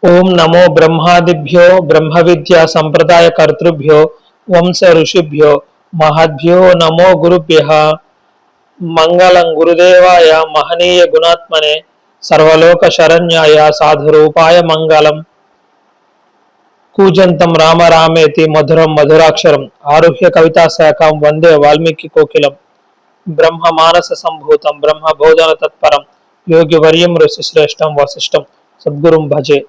ओम नमो ब्रह्मादिभ्यो ब्रह्म विद्या संप्रदाय कर्तृभ्यो वंश ऋषिभ्यो महद्भ्यो नमो गुरुभ्यः। मंगलं गुरुदेवाय महनीय गुणात्मने सर्वलोक शरण्याय साधुरूपाय मंगलम्। कूजन्तं राम रामेति मधुरं मधुराक्षरम् आरुह्य कविता शाखां वंदे वाल्मीकि कोकिलं। ब्रह्म मानस संभूतं ब्रह्म बोधन तत्परं योगिवर्यं ऋषिश्रेष्ठं वसिष्ठं सद्गुरुं भजे।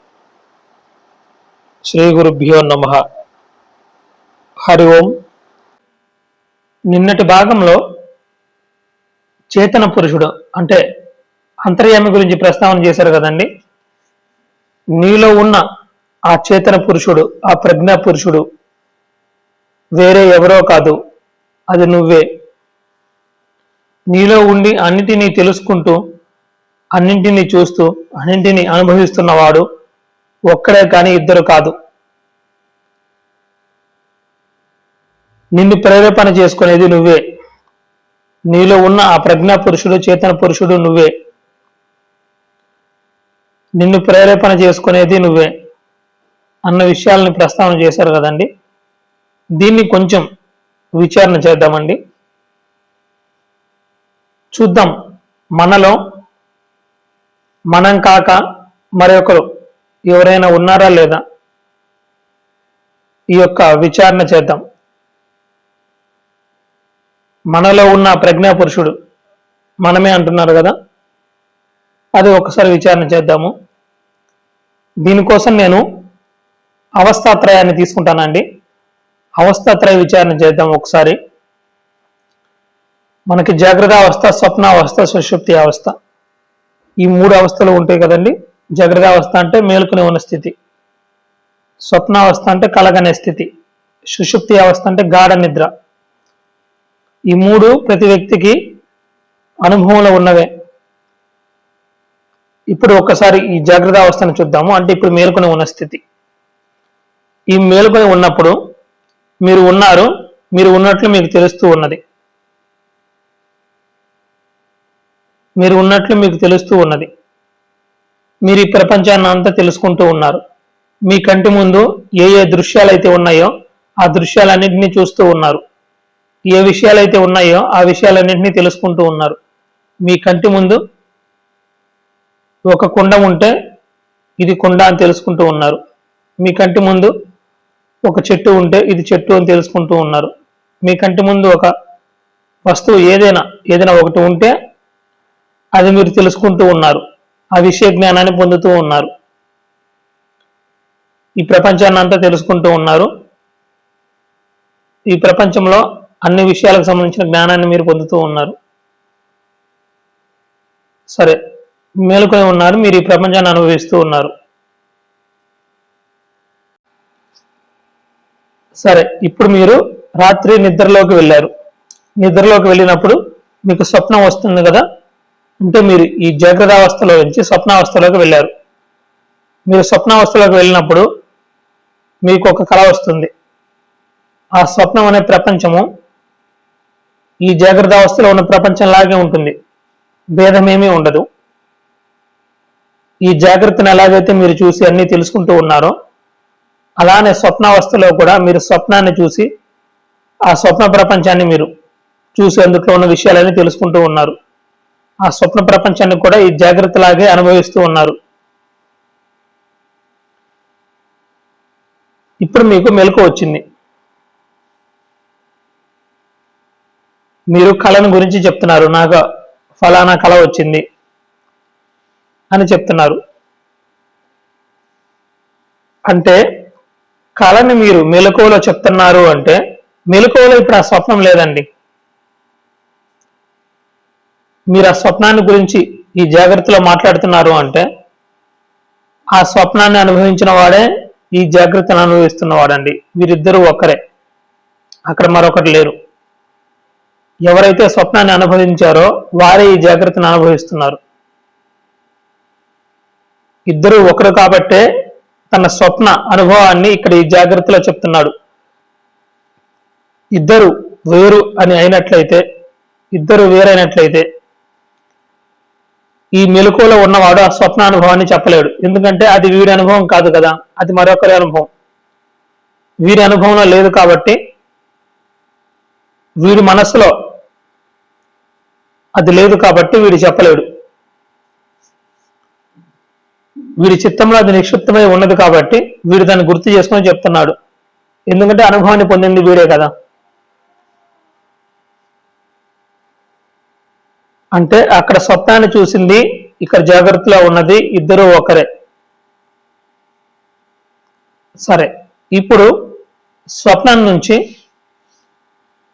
శ్రీ గురుభ్యో నమః. హరి ఓం. నిన్నటి భాగంలో చేతన పురుషుడు అంటే అంతర్యామి గురించి ప్రస్తావన చేశారు కదండి. నీలో ఉన్న ఆ చేతన పురుషుడు, ఆ ప్రజ్ఞా పురుషుడు వేరే ఎవరో కాదు, అది నువ్వే. నీలో ఉండి అన్నిటినీ తెలుసుకుంటూ, అన్నింటినీ చూస్తూ, అన్నింటినీ అనుభవిస్తున్నవాడు ఒక్కడే కానీ ఇద్దరు కాదు. నిన్ను ప్రేరేపణ చేసుకునేది నువ్వే. నీలో ఉన్న ఆ ప్రజ్ఞా పురుషుడు, చేతన పురుషుడు నువ్వే. నిన్ను ప్రేరేపణ చేసుకునేది నువ్వే అన్న విషయాలని ప్రస్తావన చేశారు కదండి. దీన్ని కొంచెం విచారణ చేద్దామండి. చూద్దాం, మనలో మనం కాక మరొకరు ఎవరైనా ఉన్నారా లేదా, ఈ యొక్క విచారణ చేద్దాం. మనలో ఉన్న ప్రజ్ఞా పురుషుడు మనమే అంటున్నారు కదా, అది ఒకసారి విచారణ చేద్దాము. దీనికోసం నేను అవస్థాత్రయాన్ని తీసుకుంటానండి. అవస్థాత్రయ విచారణ చేద్దాం ఒకసారి. మనకి జాగ్రత్త అవస్థ, స్వప్నావస్థ, సుషుప్తి అవస్థ, ఈ మూడు అవస్థలు ఉంటాయి కదండి. జాగ్రత్త అవస్థ అంటే మేలుకునే ఉన్న స్థితి, స్వప్నావస్థ అంటే కలగనే స్థితి, సుషుప్తి అవస్థ అంటే గాఢ నిద్ర. ఈ మూడు ప్రతి వ్యక్తికి అనుభవంలో ఉన్నవే. ఇప్పుడు ఒక్కసారి ఈ జాగ్రత్త అవస్థను చూద్దాము. అంటే ఇప్పుడు మేలుకొని ఉన్న స్థితి. ఈ మేలుకొని ఉన్నప్పుడు మీరు ఉన్నారు, మీరు ఉన్నట్లు మీకు తెలుస్తూ ఉన్నది. మీరు ఉన్నట్లు మీకు తెలుస్తూ ఉన్నది. మీరు ఈ ప్రపంచాన్ని అంతా తెలుసుకుంటూ ఉన్నారు. మీ కంటి ముందు ఏ ఏ దృశ్యాలు అయితే ఉన్నాయో ఆ దృశ్యాలన్నింటినీ చూస్తూ ఉన్నారు. ఏ విషయాలైతే ఉన్నాయో ఆ విషయాలన్నింటినీ తెలుసుకుంటూ ఉన్నారు. మీ కంటి ముందు ఒక కుండ ఉంటే ఇది కుండ అని తెలుసుకుంటూ ఉన్నారు. మీ కంటి ముందు ఒక చెట్టు ఉంటే ఇది చెట్టు అని తెలుసుకుంటూ ఉన్నారు. మీ కంటి ముందు ఒక వస్తువు ఏదైనా ఒకటి ఉంటే అది మీరు తెలుసుకుంటూ ఉన్నారు. ఆ విషయ జ్ఞానాన్ని పొందుతూ ఉన్నారు. ఈ ప్రపంచాన్ని అంతా తెలుసుకుంటూ ఉన్నారు. ఈ ప్రపంచంలో అన్ని విషయాలకు సంబంధించిన జ్ఞానాన్ని మీరు పొందుతూ ఉన్నారు. సరే, మేలుకొని ఉన్నారు, మీరు ఈ ప్రపంచాన్ని అనుభవిస్తూ ఉన్నారు. సరే, ఇప్పుడు మీరు రాత్రి నిద్రలోకి వెళ్ళారు. నిద్రలోకి వెళ్ళినప్పుడు మీకు స్వప్నం వస్తుంది కదా. అంటే మీరు ఈ జాగ్రత్త అవస్థలో నుంచి స్వప్నావస్థలోకి వెళ్ళారు. మీరు స్వప్నావస్థలోకి వెళ్ళినప్పుడు మీకు ఒక కళ వస్తుంది. ఆ స్వప్నం అనే ప్రపంచము ఈ జాగ్రత్త అవస్థలో ఉన్న ప్రపంచంలాగే ఉంటుంది, భేదమేమీ ఉండదు. ఈ జాగ్రత్తను ఎలాగైతే మీరు చూసి అన్నీ తెలుసుకుంటూ ఉన్నారో అలానే స్వప్నావస్థలో కూడా మీరు స్వప్నాన్ని చూసి ఆ స్వప్న ప్రపంచాన్ని మీరు చూసి అందులో ఉన్న విషయాలన్నీ తెలుసుకుంటూ ఉన్నారు. ఆ స్వప్న ప్రపంచాన్ని కూడా ఈ జాగ్రత్తలాగే అనుభవిస్తూ ఉన్నారు. ఇప్పుడు మీకు మెలకువ వచ్చింది. మీరు కళను గురించి చెప్తున్నారు. నాకు ఫలానా కళ వచ్చింది అని చెప్తున్నారు. అంటే కళని మీరు మెలకువలో చెప్తున్నారు అంటే మెలకువలో ఇప్పుడు ఆ స్వప్నం లేదండి. మీరు ఆ స్వప్నాన్ని గురించి ఈ జాగ్రత్తలో మాట్లాడుతున్నారు అంటే ఆ స్వప్నాన్ని అనుభవించిన వాడే ఈ జాగ్రత్తను అనుభవిస్తున్నవాడండి. వీరిద్దరూ ఒక్కరే, అక్కడ మరొకటి లేరు. ఎవరైతే స్వప్నాన్ని అనుభవించారో వారే ఈ జాగ్రత్తను అనుభవిస్తున్నారు. ఇద్దరు ఒకరు కాబట్టే తన స్వప్న అనుభవాన్ని ఇక్కడ ఈ జాగ్రత్తలో చెప్తున్నాడు. ఇద్దరు వేరు అని అయినట్లయితే, ఇద్దరు వేరైనట్లయితే ఈ మెలకువలో ఉన్నవాడు ఆ స్వప్న అనుభవాన్ని చెప్పలేడు. ఎందుకంటే అది వీడి అనుభవం కాదు కదా, అది మరొకరి అనుభవం. వీరి అనుభవంలో లేదు కాబట్టి వీడి మనస్సులో అది లేదు కాబట్టి వీడు చెప్పలేడు. వీడి చిత్తంలో అది నిక్షిప్తమై ఉన్నది కాబట్టి వీడు దాన్ని గుర్తు చేసుకొని చెప్తున్నాడు. ఎందుకంటే అనుభవాన్ని పొందింది వీడే కదా. అంటే అక్కడ స్వప్నాన్ని చూసింది, ఇక్కడ జాగ్రత్తలో ఉన్నది ఇద్దరు ఒకరే. సరే, ఇప్పుడు స్వప్నం నుంచి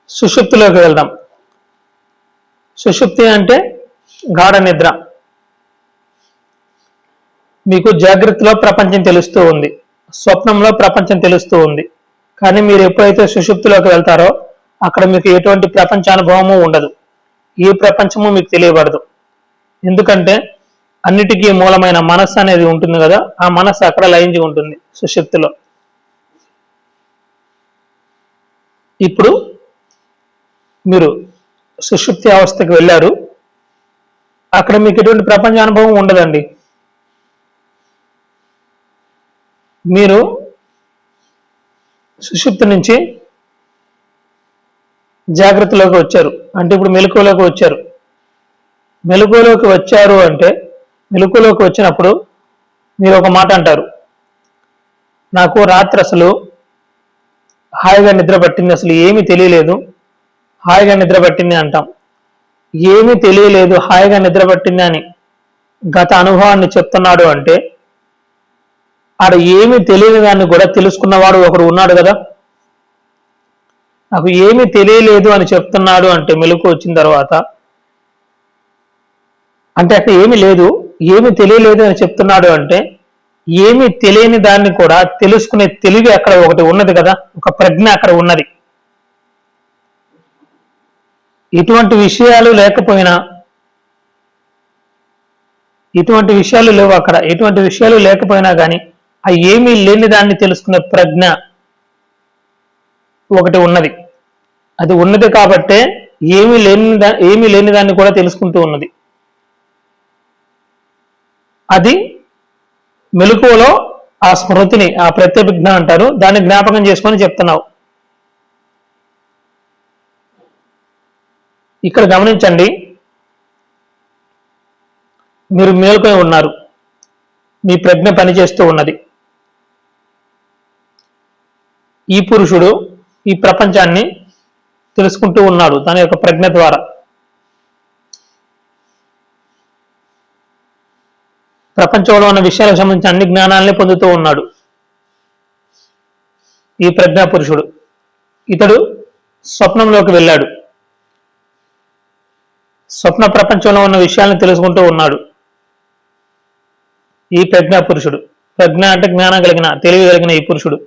సుషుప్తిలోకి వెళ్దాం. సుషుప్తి అంటే గాఢ నిద్ర. మీకు జాగ్రత్తలో ప్రపంచం తెలుస్తూ ఉంది, స్వప్నంలో ప్రపంచం తెలుస్తూ ఉంది. కానీ మీరు ఎప్పుడైతే సుషుప్తిలోకి వెళ్తారో అక్కడ మీకు ఎటువంటి ప్రపంచానుభవము ఉండదు, ఏ ప్రపంచము మీకు తెలియబడదు. ఎందుకంటే అన్నిటికీ మూలమైన మనస్సు అనేది ఉంటుంది కదా, ఆ మనస్సు అక్కడ లయించి ఉంటుంది సుషుప్తిలో. ఇప్పుడు మీరు సుషుప్తి అవస్థకి వెళ్ళారు, అక్కడ మీకు ఎటువంటి ప్రపంచానుభవం ఉండదండి. మీరు సుషుప్తి నుంచి జాగ్రత్తలోకి వచ్చారు అంటే ఇప్పుడు మెలకువలోకి వచ్చారు. మెలకువలోకి వచ్చారు అంటే మెలకువలోకి వచ్చినప్పుడు మీరు ఒక మాట అంటారు, నాకు రాత్రి అసలు హాయిగా నిద్ర పట్టింది, అసలు ఏమీ తెలియలేదు, హాయిగా నిద్ర పట్టింది అంటాం. ఏమీ తెలియలేదు, హాయిగా నిద్ర పట్టింది అని గత అనుభవాన్ని చెప్తున్నాడు అంటే ఆడ ఏమీ తెలియని దాన్ని కూడా తెలుసుకున్నవాడు ఒకడు ఉన్నాడు కదా. నాకు ఏమీ తెలియలేదు అని చెప్తున్నాడు అంటే మెలకువ వచ్చిన తర్వాత, అంటే అక్కడ ఏమీ లేదు, ఏమీ తెలియలేదు అని చెప్తున్నాడు అంటే ఏమీ తెలియని దాన్ని కూడా తెలుసుకునే తెలివి అక్కడ ఒకటి ఉన్నది కదా, ఒక ప్రజ్ఞ అక్కడ ఉన్నది. ఇటువంటి విషయాలు లేకపోయినా, ఇటువంటి విషయాలు లేవు అక్కడ, ఎటువంటి విషయాలు లేకపోయినా కానీ ఆ ఏమీ లేని దాన్ని తెలుసుకునే ప్రజ్ఞ ఒకటి ఉన్నది. అది ఉన్నది కాబట్టే ఏమీ లేని దాన్ని కూడా తెలుసుకుంటూ ఉన్నది. అది మెలకువలో ఆ స్మృతిని, ఆ ప్రత్యభిజ్ఞ అంటారు, దాన్ని జ్ఞాపకం చేసుకొని చెప్తున్నావు. ఇక్కడ గమనించండి, మీరు మేల్కొని ఉన్నారు, మీ ప్రజ్ఞ పనిచేస్తూ ఉన్నది. ఈ పురుషుడు ఈ ప్రపంచాన్ని తెలుసుకుంటూ ఉన్నాడు తన యొక్క ప్రజ్ఞ ద్వారా. ప్రపంచంలో ఉన్న విషయాలకు సంబంధించిన అన్ని జ్ఞానాలని పొందుతూ ఉన్నాడు ఈ ప్రజ్ఞా పురుషుడు. ఇతడు స్వప్నంలోకి వెళ్ళాడు, స్వప్న ప్రపంచంలో ఉన్న విషయాలను తెలుసుకుంటూ ఉన్నాడు ఈ ప్రజ్ఞా పురుషుడు. ప్రజ్ఞ అంటే జ్ఞానం కలిగిన, తెలివి కలిగిన ఈ పురుషుడు.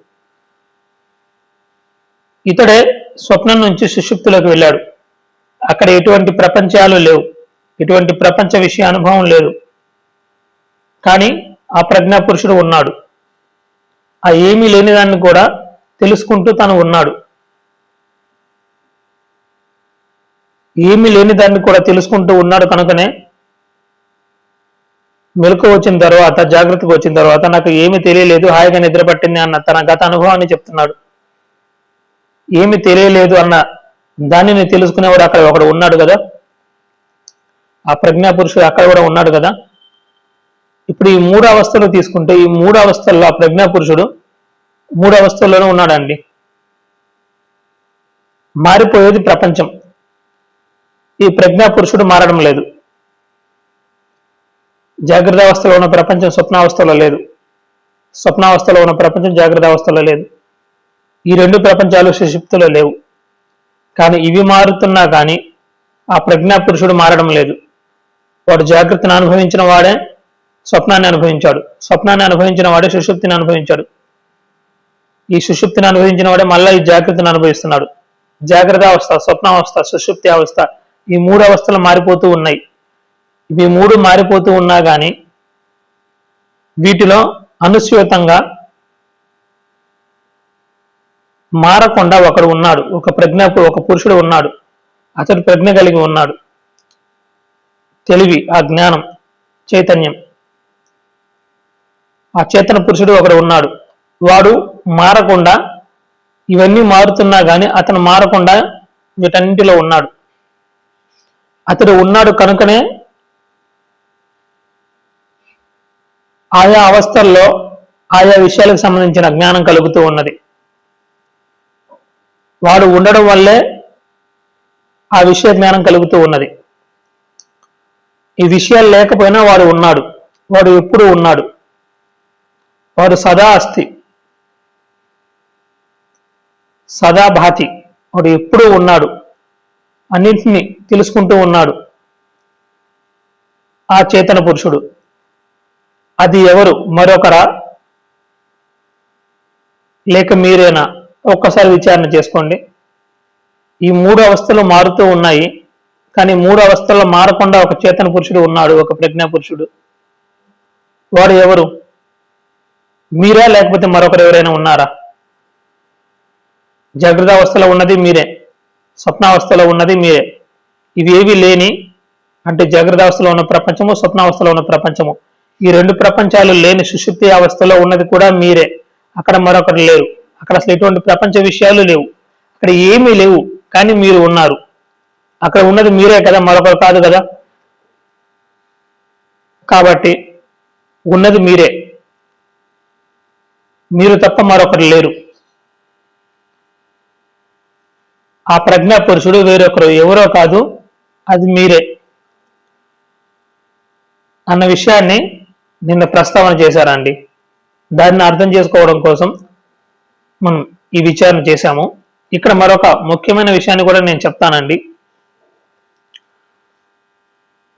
ఇతడే స్వప్నం నుంచి సుషుప్తిలోకి వెళ్ళాడు. అక్కడ ఎటువంటి ప్రపంచాలు లేవు, ఎటువంటి ప్రపంచ విషయ అనుభవం లేదు. కానీ ఆ ప్రజ్ఞా పురుషుడు ఉన్నాడు, ఆ ఏమీ లేని దాన్ని కూడా తెలుసుకుంటూ తను ఉన్నాడు. ఏమీ లేని దాన్ని కూడా తెలుసుకుంటూ ఉన్నాడు కనుకనే మెలకువ వచ్చిన తర్వాత, జాగ్రత్తగా వచ్చిన తర్వాత నాకు ఏమీ తెలియలేదు, హాయిగా నిద్ర పట్టింది అన్న తన గత అనుభవాన్ని చెప్తున్నాడు. ఏమి తెలియలేదు అన్న దానిని తెలుసుకునేవాడు అక్కడ ఒకడు ఉన్నాడు కదా, ఆ ప్రజ్ఞా పురుషుడు అక్కడ కూడా ఉన్నాడు కదా. ఇప్పుడు ఈ మూడు అవస్థలు తీసుకుంటే, ఈ మూడు అవస్థల్లో ఆ ప్రజ్ఞా పురుషుడు మూడు అవస్థల్లోనూ ఉన్నాడండి. మారిపోయేది ప్రపంచం, ఈ ప్రజ్ఞా పురుషుడు మారడం లేదు. జాగ్రత్త అవస్థలో ఉన్న ప్రపంచం స్వప్నావస్థలో లేదు, స్వప్నావస్థలో ఉన్న ప్రపంచం జాగ్రత్త అవస్థలో లేదు. ఈ రెండు ప్రపంచాలు సుషుప్తిలో లేవు. కానీ ఇవి మారుతున్నా కానీ ఆ ప్రజ్ఞా పురుషుడు మారడం లేదు. వాడు జాగ్రత్తను అనుభవించిన వాడే స్వప్నాన్ని అనుభవించాడు, స్వప్నాన్ని అనుభవించిన వాడే సుషుప్తిని అనుభవించాడు. ఈ సుషుప్తిని అనుభవించిన వాడే మళ్ళీ ఈ జాగ్రత్తను అనుభవిస్తున్నాడు. జాగ్రత్త అవస్థ, స్వప్నావస్థ, సుషుప్తి అవస్థ, ఈ మూడు అవస్థలు మారిపోతూ ఉన్నాయి. ఇవి మూడు మారిపోతూ ఉన్నా కానీ వీటిలో అనుస్యూతంగా మారకుండా ఒకడు ఉన్నాడు, ఒక పురుషుడు ఉన్నాడు. అతడు ప్రజ్ఞ కలిగి ఉన్నాడు, తెలివి, ఆ జ్ఞానం. చైతన్యం. ఆ చేతన పురుషుడు ఒకడు ఉన్నాడు. వాడు మారకుండా, ఇవన్నీ మారుతున్నా కానీ అతను మారకుండా వీటన్నింటిలో ఉన్నాడు. అతడు ఉన్నాడు కనుకనే ఆయా అవస్థల్లో ఆయా విషయాలకు సంబంధించిన జ్ఞానం కలుగుతూ ఉన్నది. వాడు ఉండడం వల్లే ఆ విషయ జ్ఞానం కలుగుతూ ఉన్నది. ఈ విషయాలు లేకపోయినా వాడు ఉన్నాడు. వాడు ఎప్పుడూ ఉన్నాడు. వాడు సదా అస్తి, సదా భాతి. వాడు ఎప్పుడూ ఉన్నాడు, అన్నింటినీ తెలుసుకుంటూ ఉన్నాడు ఆ చేతన పురుషుడు. అది ఎవరు? మరొకరా లేక మీరేనా? ఒక్కసారి విచారణ చేసుకోండి. ఈ మూడు అవస్థలు మారుతూ ఉన్నాయి, కానీ మూడు అవస్థల్లో మారకుండా ఒక చేతన పురుషుడు ఉన్నాడు, ఒక ప్రజ్ఞా పురుషుడు. వాడు ఎవరు? మీరా లేకపోతే మరొకరు ఎవరైనా ఉన్నారా? జాగ్రత్త అవస్థలో ఉన్నది మీరే, స్వప్నావస్థలో ఉన్నది మీరే. ఇవేవి లేని, అంటే జాగ్రత్త అవస్థలో ఉన్న ప్రపంచము, స్వప్నావస్థలో ఉన్న ప్రపంచము, ఈ రెండు ప్రపంచాలు లేని సుషుప్తి అవస్థలో ఉన్నది కూడా మీరే. అక్కడ మరొకరు లేరు. అక్కడ అసలు ఎటువంటి ప్రపంచ విషయాలు లేవు, అక్కడ ఏమీ లేవు, కానీ మీరు ఉన్నారు. అక్కడ ఉన్నది మీరే కదా, మరొకరు కాదు కదా. కాబట్టి ఉన్నది మీరే, మీరు తప్ప మరొకరు లేరు. ఆ ప్రజ్ఞా పురుషుడు వేరొకరు, ఎవరో కాదు, అది మీరే అన్న విషయాన్ని నిన్న ప్రస్తావన చేశారండి. దాన్ని అర్థం చేసుకోవడం కోసం మనం ఈ విచారణ చేశాము. ఇక్కడ మరొక ముఖ్యమైన విషయాన్ని కూడా నేను చెప్తానండి.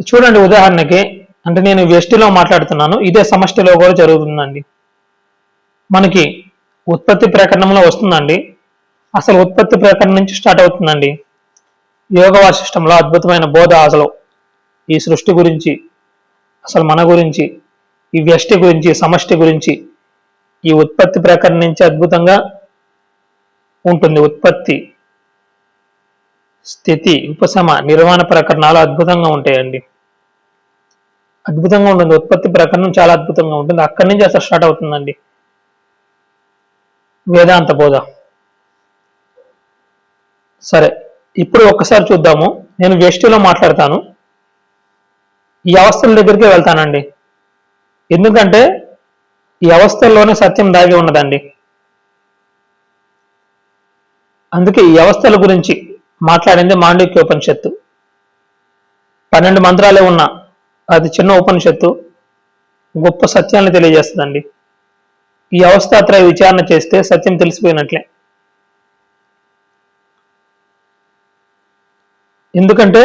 చూడండి, ఉదాహరణకి, అంటే నేను వ్యష్టిలో మాట్లాడుతున్నాను, ఇదే సమష్టిలో కూడా జరుగుతుందండి. మనకి ఉత్పత్తి ప్రకరణంలో వస్తుందండి. అసలు ఉత్పత్తి ప్రకరణం నుంచి స్టార్ట్ అవుతుందండి. యోగ వాసిష్టంలో అద్భుతమైన బోధ, అసలు ఈ సృష్టి గురించి, అసలు మన గురించి, ఈ వ్యష్టి గురించి, సమష్టి గురించి, ఈ ఉత్పత్తి ప్రకరణం నుంచి అద్భుతంగా ఉంటుంది. ఉత్పత్తి, స్థితి, ఉపశమ, నిర్వాణ ప్రకరణాలు అద్భుతంగా ఉంటాయండి. అద్భుతంగా ఉంటుంది. ఉత్పత్తి ప్రకరణం చాలా అద్భుతంగా ఉంటుంది. అక్కడి నుంచి అసలు స్టార్ట్ అవుతుందండి వేదాంత బోధ. సరే, ఇప్పుడు ఒక్కసారి చూద్దాము. నేను వ్యష్టిలో మాట్లాడతాను, ఈ అవస్థల దగ్గరికి వెళ్తానండి. ఎందుకంటే ఈ అవస్థల్లోనే సత్యం దాగి ఉన్నదండి. అందుకే ఈ అవస్థల గురించి మాట్లాడింది మాండూక్యోపనిషత్తు. 12 మంత్రాలే ఉన్న అది చిన్న ఉపనిషత్తు గొప్ప సత్యాన్ని తెలియజేస్తుందండి. ఈ అవస్థాత్రయ విచారణ చేస్తే సత్యం తెలిసిపోయినట్లే. ఎందుకంటే,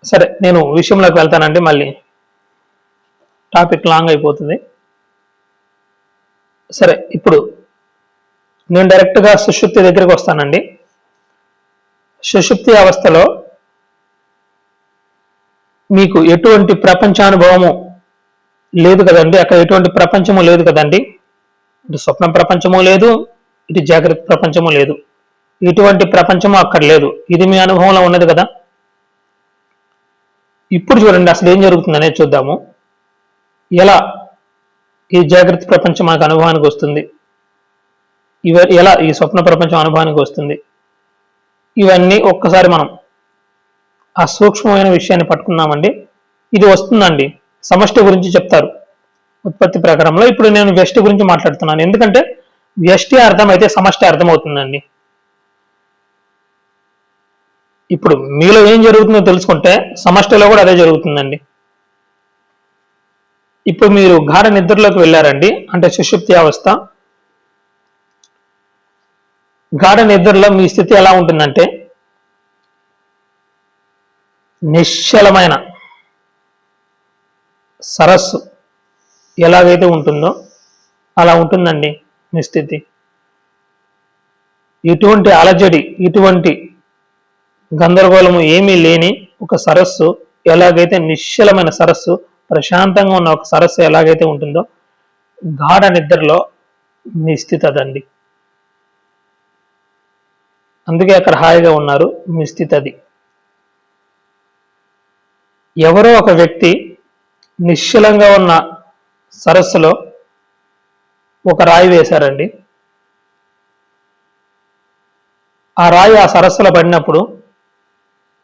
సరే నేను విషయంలోకి వెళ్తానండి, మళ్ళీ టాపిక్ లాంగ్ అయిపోతుంది. సరే, ఇప్పుడు నేను డైరెక్ట్గా సుషుప్తి దగ్గరికి వస్తానండి. సుషుప్తి అవస్థలో మీకు ఎటువంటి ప్రపంచానుభవము లేదు కదండి. అక్కడ ఎటువంటి ప్రపంచము లేదు కదండి. ఇటు స్వప్న ప్రపంచము లేదు, ఇటు జాగ్రత్త ప్రపంచము లేదు. ఇటువంటి ప్రపంచము అక్కడ లేదు. ఇది మీ అనుభవంలో ఉన్నది కదా. ఇప్పుడు చూడండి అసలు ఏం జరుగుతుందనేది చూద్దాము. ఎలా ఈ జాగ్రత్త ప్రపంచం మనకు అనుభవానికి వస్తుంది, ఎలా ఈ స్వప్న ప్రపంచం అనుభవానికి వస్తుంది, ఇవన్నీ ఒక్కసారి మనం ఆ సూక్ష్మమైన విషయాన్ని పట్టుకున్నామండి. ఇది వస్తుందండి. సమష్టి గురించి చెప్తారు ఉత్పత్తి ప్రకారంలో. ఇప్పుడు నేను వ్యష్టి గురించి మాట్లాడుతున్నాను, ఎందుకంటే వ్యష్టి అర్థమైతే సమష్టి అర్థమవుతుందండి. ఇప్పుడు మీలో ఏం జరుగుతుందో తెలుసుకుంటే సమష్టిలో కూడా అదే జరుగుతుందండి. ఇప్పుడు మీరు గాఢ నిద్రలోకి వెళ్ళారండి, అంటే సుషుప్తి అవస్థ. గాఢ నిద్రలో మీ స్థితి ఎలా ఉంటుందంటే నిశ్చలమైన సరస్సు ఎలాగైతే ఉంటుందో అలా ఉంటుందండి మీ స్థితి. ఇటువంటి అలజడి, ఇటువంటి గందరగోళము ఏమీ లేని ఒక సరస్సు, ఎలాగైతే నిశ్చలమైన సరస్సు, ప్రశాంతంగా ఉన్న ఒక సరస్సు ఎలాగైతే ఉంటుందో గాఢ నిద్రలో మీ స్థితి అదండి. అందుకే అక్కడ హాయిగా ఉన్నారు, మీ స్థితి అది. ఎవరో ఒక వ్యక్తి నిశ్చలంగా ఉన్న సరస్సులో ఒక రాయి వేశారండి. ఆ రాయి ఆ సరస్సులో పడినప్పుడు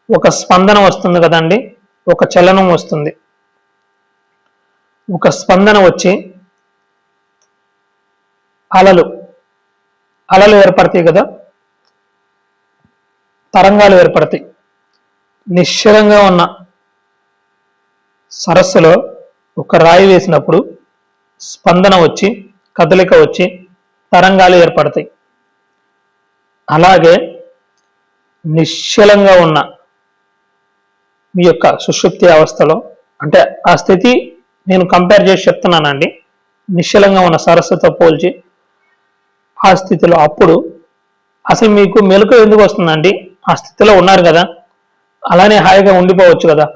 ఒక స్పందన వస్తుంది కదండి, ఒక చలనం వస్తుంది. ఒక స్పందన వచ్చి అలలు ఏర్పడతాయి కదా, తరంగాలు ఏర్పడతాయి. నిశ్చలంగా ఉన్న సరస్సులో ఒక రాయి వేసినప్పుడు స్పందన వచ్చి, కదలిక వచ్చి తరంగాలు ఏర్పడతాయి. అలాగే నిశ్చలంగా ఉన్న మీ యొక్క సుషుప్తి అవస్థలో, అంటే ఆ స్థితి నేను కంపేర్ చేసి చెప్తున్నానండి, నిశ్చలంగా ఉన్న సరస్సుతో పోల్చి ఆ స్థితిలో అప్పుడు అసలు మీకు మెలకువ ఎందుకు వస్తుందండి? ఆ స్థితిలో ఉన్నారు కదా, అలానే హాయిగా ఉండిపోవచ్చు కదా,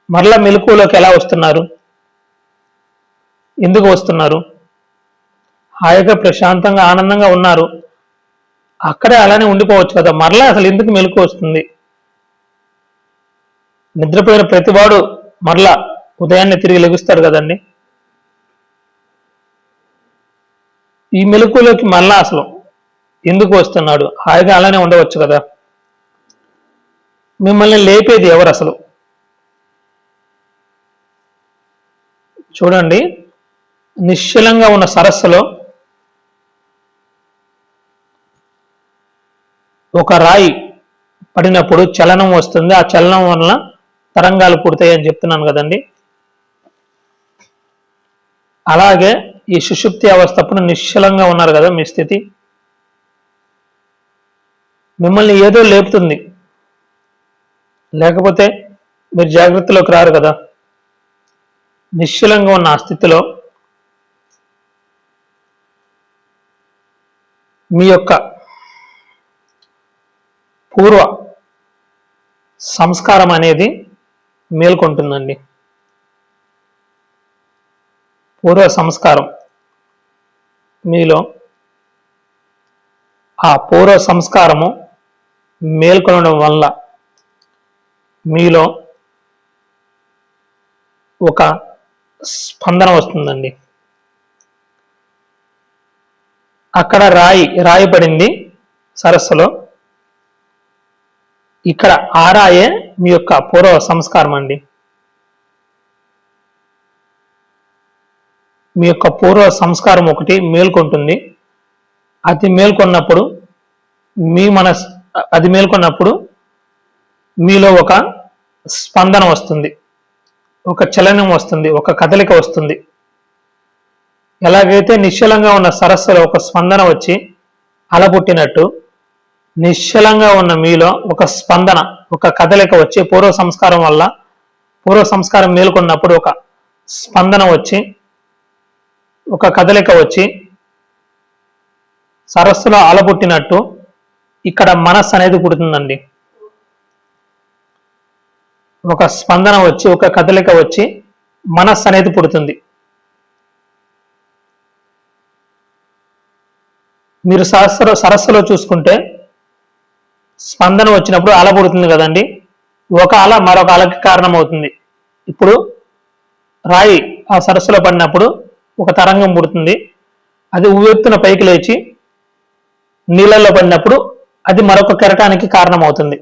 మరలా మెలకువలోకి ఎలా వస్తున్నారు? ఎందుకు వస్తున్నారు? హాయిగా ప్రశాంతంగా ఆనందంగా ఉన్నారు, అక్కడే అలానే ఉండిపోవచ్చు కదా, మరలా అసలు ఎందుకు మెలకువ వస్తుంది? నిద్రపోయిన ప్రతివాడు మరలా ఉదయాన్నే తిరిగి లెగుస్తాడు కదండి. ఈ మెలకువలోకి మరలా అసలు ఎందుకు వస్తున్నాడు? హాయిగా అలానే ఉండవచ్చు కదా. మిమ్మల్ని లేపేది ఎవరు అసలు? చూడండి, నిశ్చలంగా ఉన్న సరస్సులో ఒక రాయి పడినప్పుడు చలనం వస్తుంది. ఆ చలనం వలన తరంగాలు పుడతాయి అని చెప్తున్నాను కదండి. అలాగే ఈ సుషుప్తి అవస్థ అప్పుడు నిశ్చలంగా ఉన్నారు కదా, మీ స్థితి మిమ్మల్ని ఏదో లేపుతుంది, లేకపోతే మీరు జాగ్రత్తలోకి రారు కదా. నిశ్చలంగా ఉన్న ఆ స్థితిలో మీ యొక్క పూర్వ సంస్కారం అనేది మేల్కొంటుందండి. పూర్వ సంస్కారం మీలో, ఆ పూర్వ సంస్కారము మేల్కొనడం వల్ల మీలో ఒక స్పందన వస్తుందండి. అక్కడ రాయి పడింది సరస్సులో, ఇక్కడ ఆ రాయే మీ యొక్క పూర్వ సంస్కారం అండి. మీ యొక్క పూర్వ సంస్కారం ఒకటి మేల్కొంటుంది. అది మేల్కొన్నప్పుడు మీలో ఒక స్పందన వస్తుంది, ఒక చలనం వస్తుంది, ఒక కదలిక వస్తుంది. ఎలాగైతే నిశ్చలంగా ఉన్న సరస్సులో ఒక స్పందన వచ్చి అలపుట్టినట్టు, నిశ్చలంగా ఉన్న మీలో ఒక స్పందన, ఒక కదలిక వచ్చి పూర్వ సంస్కారం మేల్కొన్నప్పుడు ఒక స్పందన వచ్చి, ఒక కదలిక వచ్చి సరస్సులో అలపుట్టినట్టు ఇక్కడ మనస్సు అనేది పుడుతుందండి. ఒక స్పందన వచ్చి, ఒక కదలిక వచ్చి మనస్సు అనేది పుడుతుంది. మీరు సరస్సులో చూసుకుంటే స్పందన వచ్చినప్పుడు అల పుడుతుంది కదండి, ఒక అల మరొక అలకి కారణమవుతుంది. ఇప్పుడు రాయి ఆ సరస్సులో పడినప్పుడు ఒక తరంగం పుడుతుంది, అది ఉవ్వెత్తున పైకి లేచి నీళ్ళల్లో పడినప్పుడు అది మరొక కెరటానికి కారణమవుతుంది.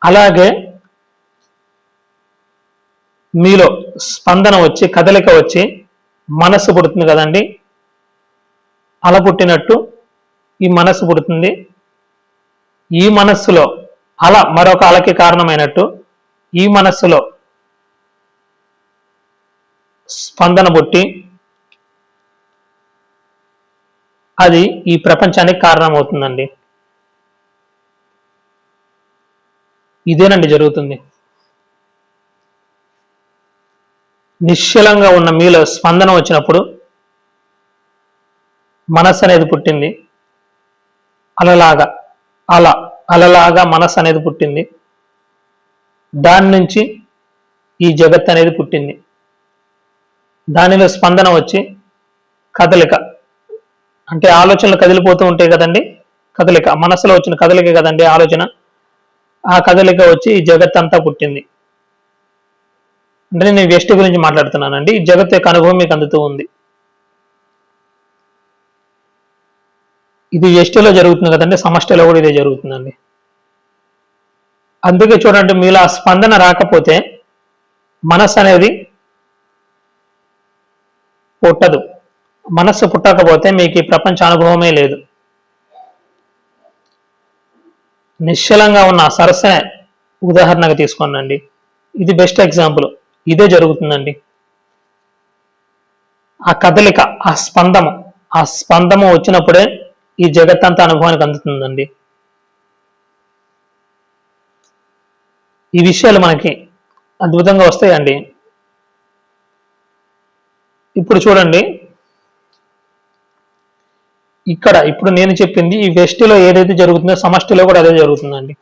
అలాగే మీలో స్పందన వచ్చి, కదలిక వచ్చి మనస్సు పుడుతుంది కదండి, అల పుట్టినట్టు ఈ మనస్సు పుడుతుంది. ఈ మనస్సులో అల మరొక అలకి కారణమైనట్టు ఈ మనస్సులో స్పందన పుట్టి అది ఈ ప్రపంచానికి కారణమవుతుందండి. ఇదేనండి జరుగుతుంది. నిశ్చలంగా ఉన్న మీలో స్పందన వచ్చినప్పుడు మనస్సు అనేది పుట్టింది. అలలాగా మనస్సు అనేది పుట్టింది. దాని నుంచి ఈ జగత్ అనేది పుట్టింది. దానిలో స్పందన వచ్చి కదలిక, అంటే ఆలోచనలు కదిలిపోతూ ఉంటాయి కదండి, కదలిక మనసులో వచ్చిన కదలిక కదండి ఆలోచన. ఆ కదలిక వచ్చి ఈ జగత్ అంతా పుట్టింది. అంటే నేను వ్యష్టి గురించి మాట్లాడుతున్నానండి. ఈ జగత్ యొక్క అనుభవం మీకు అందుతూ ఉంది. ఇది వ్యష్టిలో జరుగుతుంది కదండి, సమష్టిలో కూడా ఇదే జరుగుతుందండి. అందుకే చూడండి, మీలో ఆ స్పందన రాకపోతే మనస్సు అనేది పుట్టదు. మనస్సు పుట్టకపోతే మీకు ఈ ప్రపంచ అనుభవమే లేదు. నిశ్చలంగా ఉన్న ఆ సరస్సునే ఉదాహరణగా తీసుకోండి. ఇది బెస్ట్ ఎగ్జాంపుల్. ఇదే జరుగుతుందండి. ఆ కదలిక, ఆ స్పందము వచ్చినప్పుడే ఈ జగత్తంతా అనుభవానికి అందుతుందండి. ఈ విషయాలు మనకి అద్భుతంగా వస్తాయండి. ఇప్పుడు చూడండి, ఇప్పుడు నేను చెప్పింది ఈ వ్యష్టిలో ఏదైతే జరుగుతుందో సమష్టిలో కూడా అదే జరుగుతుందండి.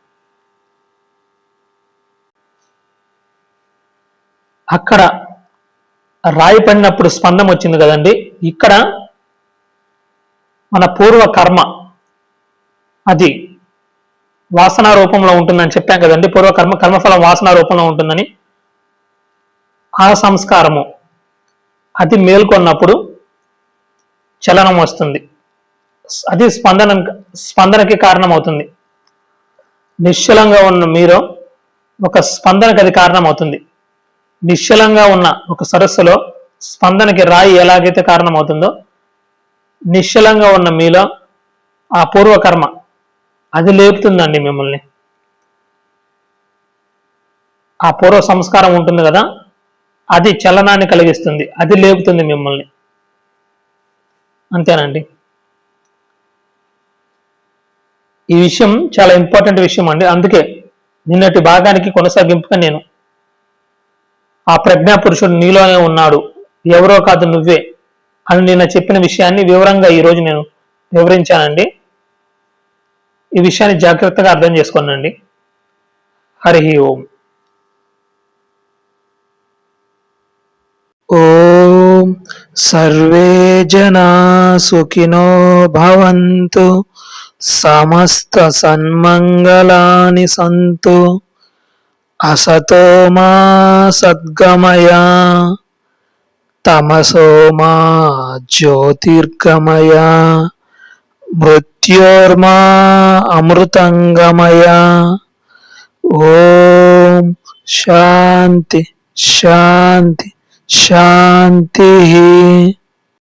అక్కడ రాయి పడినప్పుడు స్పందం వచ్చింది కదండి, ఇక్కడ మన పూర్వ కర్మ అది వాసన రూపంలో ఉంటుందని చెప్పాం కదండి. పూర్వకర్మ కర్మఫలం వాసన రూపంలో ఉంటుందని. ఆ సంస్కారము అది మేల్కొన్నప్పుడు చలనం వస్తుంది. అది స్పందనకి కారణమవుతుంది. నిశ్చలంగా ఉన్న మీరు ఒక స్పందనకి అది కారణమవుతుంది. నిశ్చలంగా ఉన్న ఒక సరస్సులో స్పందనకి రాయి ఎలాగైతే కారణమవుతుందో, నిశ్చలంగా ఉన్న మీలో ఆ పూర్వకర్మ అది లేపుతుందండి మిమ్మల్ని. ఆ పూర్వ సంస్కారం ఉంటుంది కదా, అది చలనాన్ని కలిగిస్తుంది, అది లేపుతుంది మిమ్మల్ని. అంతేనండి. ఈ విషయం చాలా ఇంపార్టెంట్ విషయం అండి. అందుకే నిన్నటి భాగానికి కొనసాగింపుగా నేను ఆ ప్రజ్ఞా పురుషుడు నీలోనే ఉన్నాడు, ఎవరో కాదు నువ్వే అని నిన్న చెప్పిన విషయాన్ని వివరంగా ఈరోజు నేను వివరించానండి. ఈ విషయాన్ని జాగ్రత్తగా అర్థం చేసుకోనండి. హరి ఓం. ఓం సర్వే జనా సుఖినో భవంతు, సమస్త సన్మంగళాని సంతు, అసతో మా సద్గమయ, తమసో మా జ్యోతిర్గమయ, మృత్యోర్మా అమృతంగమయ. ఓం శాంతి శాంతి శాంతి.